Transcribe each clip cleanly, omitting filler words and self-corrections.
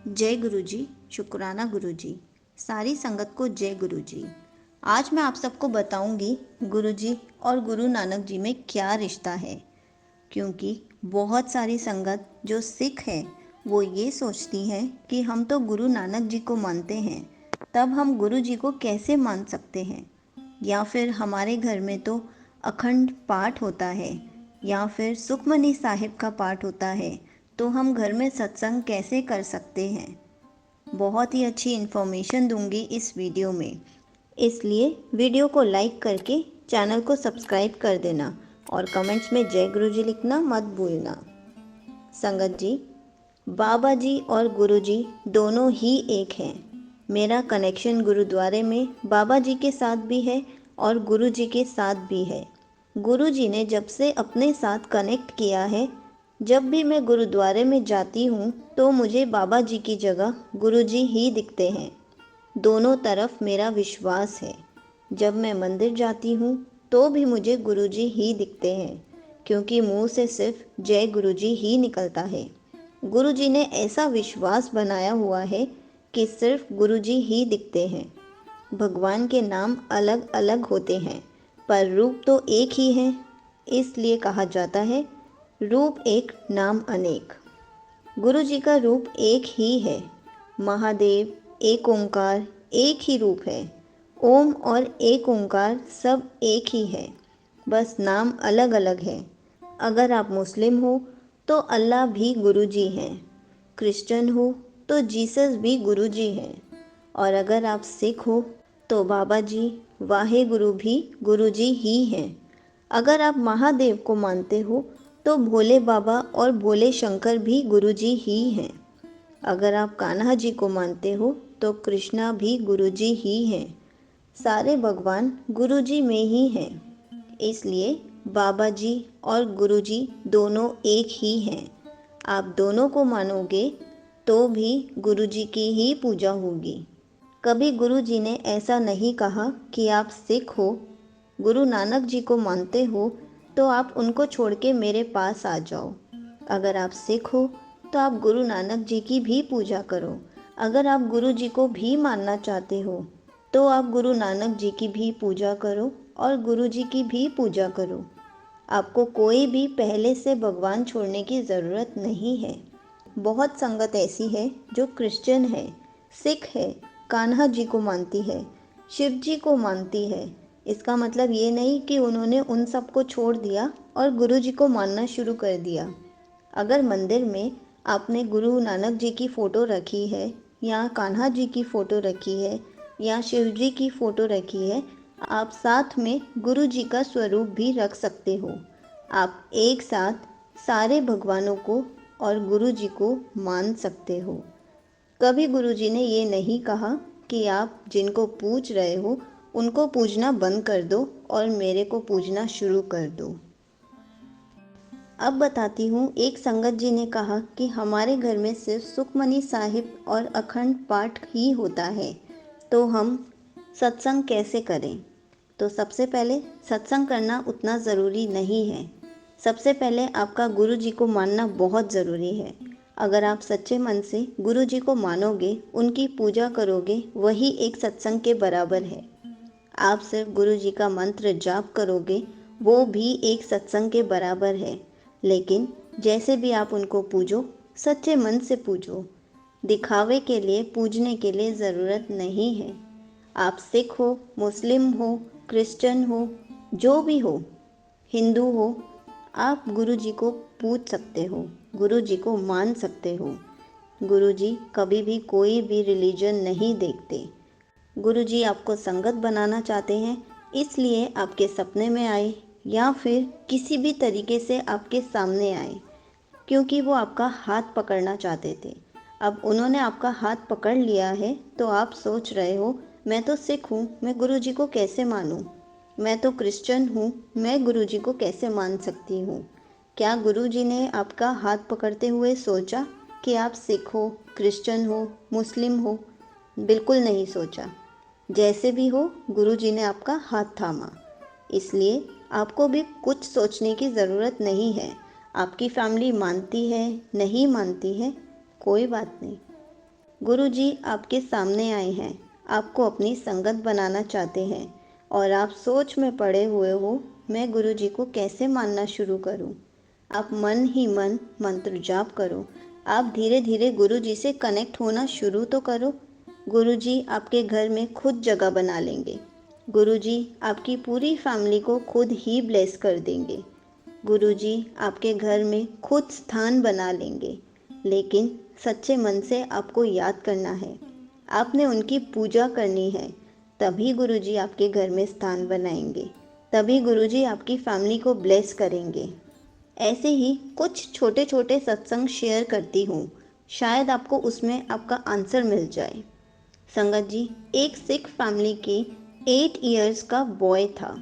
जय गुरु जी। शुक्राना गुरु जी। सारी संगत को जय गुरु जी। आज मैं आप सबको बताऊंगी गुरु जी और गुरु नानक जी में क्या रिश्ता है, क्योंकि बहुत सारी संगत जो सिख है वो ये सोचती है कि हम तो गुरु नानक जी को मानते हैं, तब हम गुरु जी को कैसे मान सकते हैं, या फिर हमारे घर में तो अखंड पाठ होता है या फिर सुखमनी साहिब का पाठ होता है, तो हम घर में सत्संग कैसे कर सकते हैं। बहुत ही अच्छी इन्फॉर्मेशन दूंगी इस वीडियो में, इसलिए वीडियो को लाइक करके चैनल को सब्सक्राइब कर देना और कमेंट्स में जय गुरु जी लिखना मत भूलना। संगत जी, बाबा जी और गुरु जी दोनों ही एक हैं। मेरा कनेक्शन गुरुद्वारे में बाबा जी के साथ भी है और गुरु जी के साथ भी है। गुरु जी ने जब से अपने साथ कनेक्ट किया है, जब भी मैं गुरुद्वारे में जाती हूँ तो मुझे बाबा जी की जगह गुरु जी ही दिखते हैं। दोनों तरफ मेरा विश्वास है। जब मैं मंदिर जाती हूँ तो भी मुझे गुरु जी ही दिखते हैं, क्योंकि मुंह से सिर्फ जय गुरु जी ही निकलता है। गुरु जी ने ऐसा विश्वास बनाया हुआ है कि सिर्फ गुरु जी ही दिखते हैं। भगवान के नाम अलग अलग होते हैं पर रूप तो एक ही है, इसलिए कहा जाता है रूप एक नाम अनेक। गुरु जी का रूप एक ही है। महादेव, एक ओंकार, एक ही रूप है। ओम और एक ओंकार सब एक ही है, बस नाम अलग अलग है। अगर आप मुस्लिम हो तो अल्लाह भी गुरु जी हैं, क्रिश्चियन हो तो जीसस भी गुरु जी हैं, और अगर आप सिख हो तो बाबा जी, वाहे गुरु भी गुरु जी ही हैं। अगर आप महादेव को मानते हो तो भोले बाबा और भोले शंकर भी गुरु जी ही हैं। अगर आप कान्हा जी को मानते हो तो कृष्णा भी गुरु जी ही हैं। सारे भगवान गुरु जी में ही हैं, इसलिए बाबा जी और गुरु जी दोनों एक ही हैं। आप दोनों को मानोगे तो भी गुरु जी की ही पूजा होगी। कभी गुरु जी ने ऐसा नहीं कहा कि आप सिख हो, गुरु नानक जी को मानते हो तो आप उनको छोड़ के मेरे पास आ जाओ। अगर आप सिख हो तो आप गुरु नानक जी की भी पूजा करो। अगर आप गुरु जी को भी मानना चाहते हो तो आप गुरु नानक जी की भी पूजा करो और गुरु जी की भी पूजा करो। आपको कोई भी पहले से भगवान छोड़ने की ज़रूरत नहीं है। बहुत संगत ऐसी है जो क्रिश्चियन है, सिख है, कान्हा जी को मानती है, शिव जी को मानती है। इसका मतलब ये नहीं कि उन्होंने उन सब को छोड़ दिया और गुरु जी को मानना शुरू कर दिया। अगर मंदिर में आपने गुरु नानक जी की फ़ोटो रखी है या कान्हा जी की फ़ोटो रखी है या शिव जी की फ़ोटो रखी है, आप साथ में गुरु जी का स्वरूप भी रख सकते हो। आप एक साथ सारे भगवानों को और गुरु जी को मान सकते हो। कभी गुरु जी ने ये नहीं कहा कि आप जिनको पूज रहे हो उनको पूजना बंद कर दो और मेरे को पूजना शुरू कर दो। अब बताती हूँ, एक संगत जी ने कहा कि हमारे घर में सिर्फ सुखमनी साहिब और अखंड पाठ ही होता है, तो हम सत्संग कैसे करें। तो सबसे पहले सत्संग करना उतना ज़रूरी नहीं है। सबसे पहले आपका गुरु जी को मानना बहुत ज़रूरी है। अगर आप सच्चे मन से गुरु जी को मानोगे, उनकी पूजा करोगे, वही एक सत्संग के बराबर है। आप सिर्फ गुरु जी का मंत्र जाप करोगे, वो भी एक सत्संग के बराबर है। लेकिन जैसे भी आप उनको पूजो, सच्चे मन से पूजो। दिखावे के लिए पूजने के लिए ज़रूरत नहीं है। आप सिख हो, मुस्लिम हो, क्रिश्चियन हो, जो भी हो, हिंदू हो, आप गुरु जी को पूज सकते हो, गुरु जी को मान सकते हो। गुरु जी कभी भी कोई भी रिलीजन नहीं देखते। गुरु जी आपको संगत बनाना चाहते हैं, इसलिए आपके सपने में आए या फिर किसी भी तरीके से आपके सामने आए, क्योंकि वो आपका हाथ पकड़ना चाहते थे। अब उन्होंने आपका हाथ पकड़ लिया है तो आप सोच रहे हो, मैं तो सिख हूँ, मैं गुरु जी को कैसे मानूँ। मैं तो क्रिश्चियन हूँ, मैं गुरु जी को कैसे मान सकती हूँ। क्या गुरु जी ने आपका हाथ पकड़ते हुए सोचा कि आप सिख हो, क्रिश्चियन हो, मुस्लिम हो? बिल्कुल नहीं सोचा। जैसे भी हो, गुरु जी ने आपका हाथ थामा, इसलिए आपको भी कुछ सोचने की ज़रूरत नहीं है। आपकी फैमिली मानती है, नहीं मानती है, कोई बात नहीं। गुरुजी आपके सामने आए हैं, आपको अपनी संगत बनाना चाहते हैं और आप सोच में पड़े हुए हो, मैं गुरुजी को कैसे मानना शुरू करूं? आप मन ही मन मंत्र जाप करो। आप धीरे धीरे गुरुजी से कनेक्ट होना शुरू तो करो। गुरुजी आपके घर में खुद जगह बना लेंगे। गुरुजी आपकी पूरी फैमिली को खुद ही ब्लेस कर देंगे। गुरुजी आपके घर में खुद स्थान बना लेंगे। लेकिन सच्चे मन से आपको याद करना है, आपने उनकी पूजा करनी है, तभी गुरुजी आपके घर में स्थान बनाएंगे, तभी गुरुजी आपकी फैमिली को ब्लेस करेंगे। ऐसे ही कुछ छोटे छोटे सत्संग शेयर करती हूँ, शायद आपको उसमें आपका आंसर मिल जाए। संगत जी, एक सिख फैमिली की 8 इयर्स का बॉय था।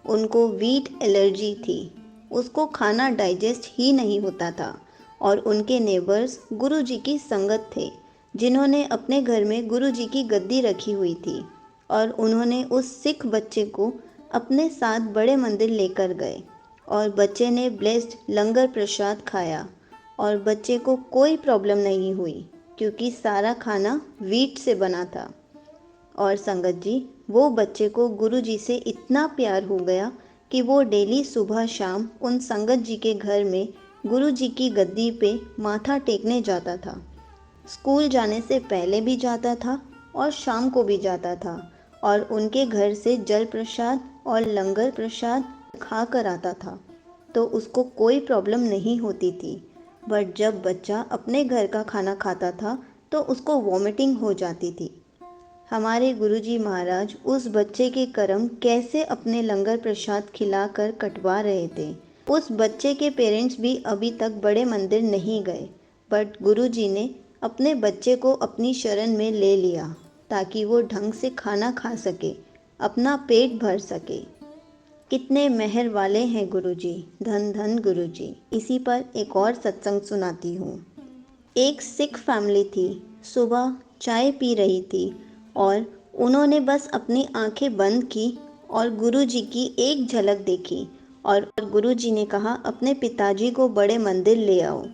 उनको वीट एलर्जी थी, उसको खाना डाइजेस्ट ही नहीं होता था और उनके नेबर्स गुरुजी की संगत थे, जिन्होंने अपने घर में गुरुजी की गद्दी रखी हुई थी और उन्होंने उस सिख बच्चे को अपने साथ बड़े मंदिर लेकर गए और बच्चे ने ब्लेस्ड लंगर प्रसाद खाया और बच्चे को कोई प्रॉब्लम नहीं हुई क्योंकि सारा खाना वीट से बना था। और संगत जी, वो बच्चे को गुरुजी से इतना प्यार हो गया कि वो डेली सुबह शाम उन संगत जी के घर में गुरुजी की गद्दी पे माथा टेकने जाता था। स्कूल जाने से पहले भी जाता था और शाम को भी जाता था और उनके घर से जल प्रसाद और लंगर प्रसाद खा कर आता था, तो उसको कोई प्रॉब्लम नहीं होती थी। बट जब बच्चा अपने घर का खाना खाता था तो उसको वॉमिटिंग हो जाती थी। हमारे गुरुजी महाराज उस बच्चे के कर्म कैसे अपने लंगर प्रसाद खिलाकर कटवा रहे थे। उस बच्चे के पेरेंट्स भी अभी तक बड़े मंदिर नहीं गए, बट गुरुजी ने अपने बच्चे को अपनी शरण में ले लिया ताकि वो ढंग से खाना खा सके, अपना पेट भर सके। कितने मेहर वाले हैं गुरुजी, धन धन गुरुजी। इसी पर एक और सत्संग सुनाती हूँ। एक सिख फैमिली थी, सुबह चाय पी रही थी और उन्होंने बस अपनी आंखें बंद की और गुरुजी की एक झलक देखी और गुरुजी ने कहा, अपने पिताजी को बड़े मंदिर ले आओ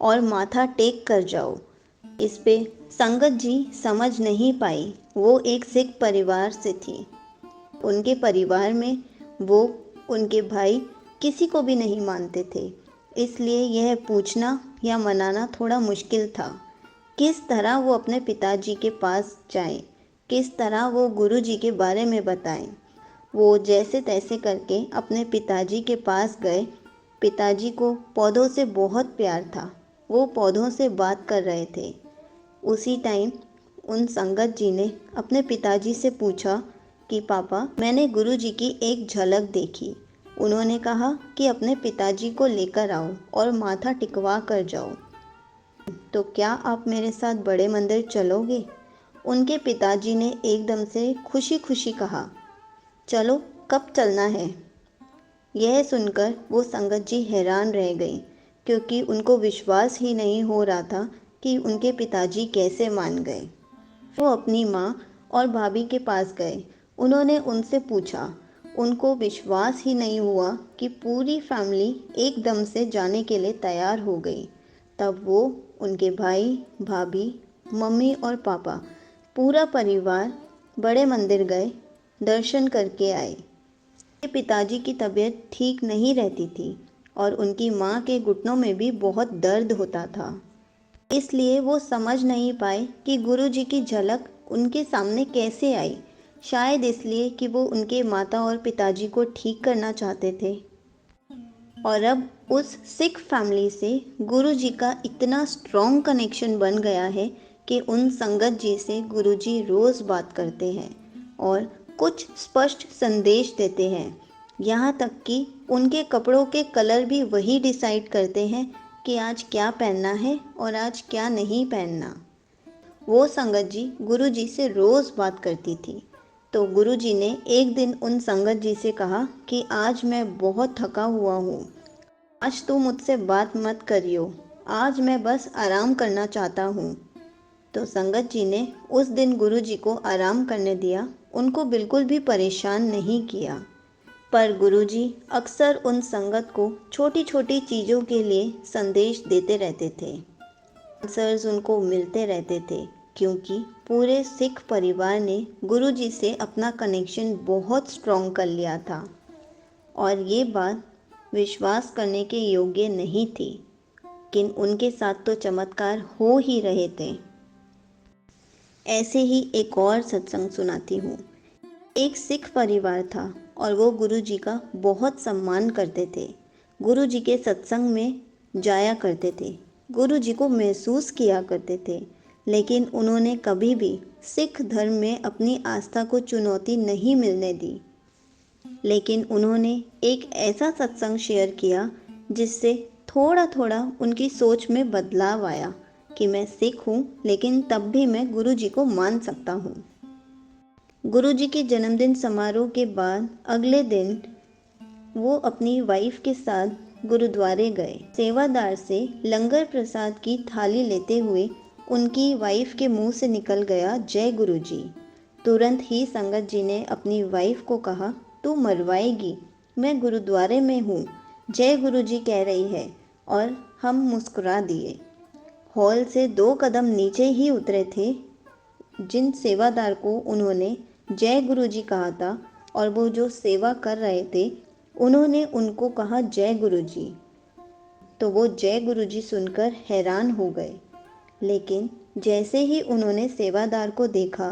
और माथा टेक कर जाओ। इस पे संगत जी समझ नहीं पाई, वो एक सिख परिवार से थी। उनके परिवार में वो उनके भाई किसी को भी नहीं मानते थे, इसलिए यह पूछना या मनाना थोड़ा मुश्किल था। किस तरह वो अपने पिताजी के पास जाएं, किस तरह वो गुरुजी के बारे में बताएं। वो जैसे तैसे करके अपने पिताजी के पास गए। पिताजी को पौधों से बहुत प्यार था, वो पौधों से बात कर रहे थे। उसी टाइम उन संगत जी ने अपने पिताजी से पूछा कि पापा, मैंने गुरुजी की एक झलक देखी। उन्होंने कहा कि अपने पिताजी को लेकर आओ और माथा टिकवा कर जाओ, तो क्या आप मेरे साथ बड़े मंदिर चलोगे? उनके पिताजी ने एकदम से खुशी खुशी कहा, चलो, कब चलना है? यह सुनकर वो संगत जी हैरान रह गई, क्योंकि उनको विश्वास ही नहीं हो रहा था कि उनके पिताजी कैसे मान गए। वो अपनी माँ और भाभी के पास गए। उन्होंने उनसे पूछा। उनको विश्वास ही नहीं हुआ कि पूरी फैमिली एकदम से जाने के लिए तैयार हो गई। तब वो, उनके भाई, भाभी, मम्मी और पापा, पूरा परिवार बड़े मंदिर गए, दर्शन करके आए। पिताजी की तबीयत ठीक नहीं रहती थी और उनकी माँ के घुटनों में भी बहुत दर्द होता था, इसलिए वो समझ नहीं पाए कि गुरुजी की झलक उनके सामने कैसे आई। शायद इसलिए कि वो उनके माता और पिताजी को ठीक करना चाहते थे। और अब उस सिख फैमिली से गुरुजी का इतना स्ट्रॉन्ग कनेक्शन बन गया है कि उन संगत जी से गुरुजी रोज़ बात करते हैं और कुछ स्पष्ट संदेश देते हैं। यहाँ तक कि उनके कपड़ों के कलर भी वही डिसाइड करते हैं कि आज क्या पहनना है और आज क्या नहीं पहनना। वो संगत जी गुरुजी से रोज़ बात करती थी, तो गुरुजी ने एक दिन उन संगत जी से कहा कि आज मैं बहुत थका हुआ हूँ, आज तू मुझसे बात मत करियो, आज मैं बस आराम करना चाहता हूँ। तो संगत जी ने उस दिन गुरुजी को आराम करने दिया, उनको बिल्कुल भी परेशान नहीं किया। पर गुरुजी अक्सर उन संगत को छोटी छोटी चीज़ों के लिए संदेश देते रहते थे। आंसर्स उनको मिलते रहते थे, क्योंकि पूरे सिख परिवार ने गुरुजी से अपना कनेक्शन बहुत स्ट्रॉन्ग कर लिया था और ये बात विश्वास करने के योग्य नहीं थी, लेकिन उनके साथ तो चमत्कार हो ही रहे थे। ऐसे ही एक और सत्संग सुनाती हूँ। एक सिख परिवार था और वो गुरुजी का बहुत सम्मान करते थे। गुरुजी के सत्संग में जाया करते थे, गुरुजी को महसूस किया करते थे, लेकिन उन्होंने कभी भी सिख धर्म में अपनी आस्था को चुनौती नहीं मिलने दी। लेकिन उन्होंने एक ऐसा सत्संग शेयर किया जिससे थोड़ा थोड़ा उनकी सोच में बदलाव आया कि मैं सिख हूँ, लेकिन तब भी मैं गुरुजी को मान सकता हूँ। गुरुजी के जन्मदिन समारोह के बाद अगले दिन वो अपनी वाइफ के साथ गुरुद्वारे गए। सेवादार से लंगर प्रसाद की थाली लेते हुए उनकी वाइफ के मुंह से निकल गया, जय गुरुजी। तुरंत ही संगत जी ने अपनी वाइफ को कहा, तू मरवाएगी, मैं गुरुद्वारे में हूँ, जय गुरुजी कह रही है। और हम मुस्कुरा दिए। हॉल से 2 कदम नीचे ही उतरे थे जिन सेवादार को उन्होंने जय गुरुजी कहा था, और वो जो सेवा कर रहे थे उन्होंने उनको कहा जय गुरुजी। तो वो जय गुरुजी सुनकर हैरान हो गए, लेकिन जैसे ही उन्होंने सेवादार को देखा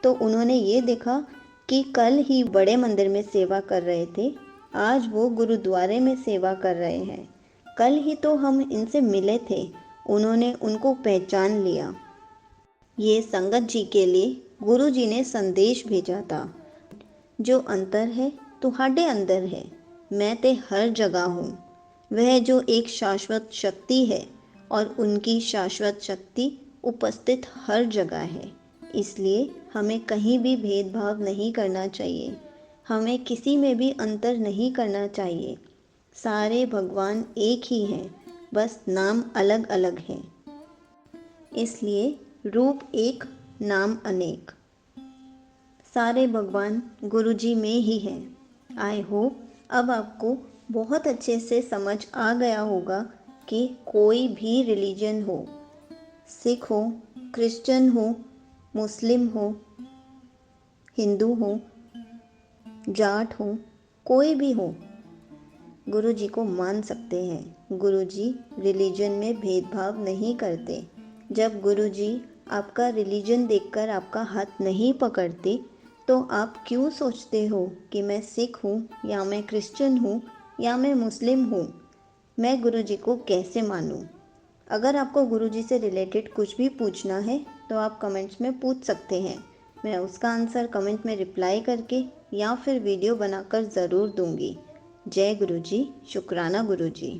तो उन्होंने ये देखा कि कल ही बड़े मंदिर में सेवा कर रहे थे, आज वो गुरुद्वारे में सेवा कर रहे हैं। कल ही तो हम इनसे मिले थे, उन्होंने उनको पहचान लिया। ये संगत जी के लिए गुरु जी ने संदेश भेजा था, जो अंतर है तुम्हारे अंदर है, मैं ते हर जगह हूँ। वह जो एक शाश्वत शक्ति है और उनकी शाश्वत शक्ति उपस्थित हर जगह है। इसलिए हमें कहीं भी भेदभाव नहीं करना चाहिए, हमें किसी में भी अंतर नहीं करना चाहिए। सारे भगवान एक ही हैं, बस नाम अलग अलग हैं। इसलिए रूप एक, नाम अनेक। सारे भगवान गुरुजी में ही हैं। आई होप अब आपको बहुत अच्छे से समझ आ गया होगा कि कोई भी रिलीजन हो, सिख हो, क्रिश्चियन हो, मुस्लिम हो, हिंदू हो, जाट हो, कोई भी हो, गुरुजी को मान सकते हैं। गुरुजी रिलीजन में भेदभाव नहीं करते। जब गुरुजी आपका रिलीजन देखकर आपका हाथ नहीं पकड़ते तो आप क्यों सोचते हो कि मैं सिख हूँ या मैं क्रिश्चियन हूँ या मैं मुस्लिम हूँ, मैं गुरुजी को कैसे मानूँ। अगर आपको गुरुजी से रिलेटेड कुछ भी पूछना है तो आप कमेंट्स में पूछ सकते हैं, मैं उसका आंसर कमेंट में रिप्लाई करके या फिर वीडियो बनाकर ज़रूर दूँगी। जय गुरुजी, शुक्राना गुरुजी।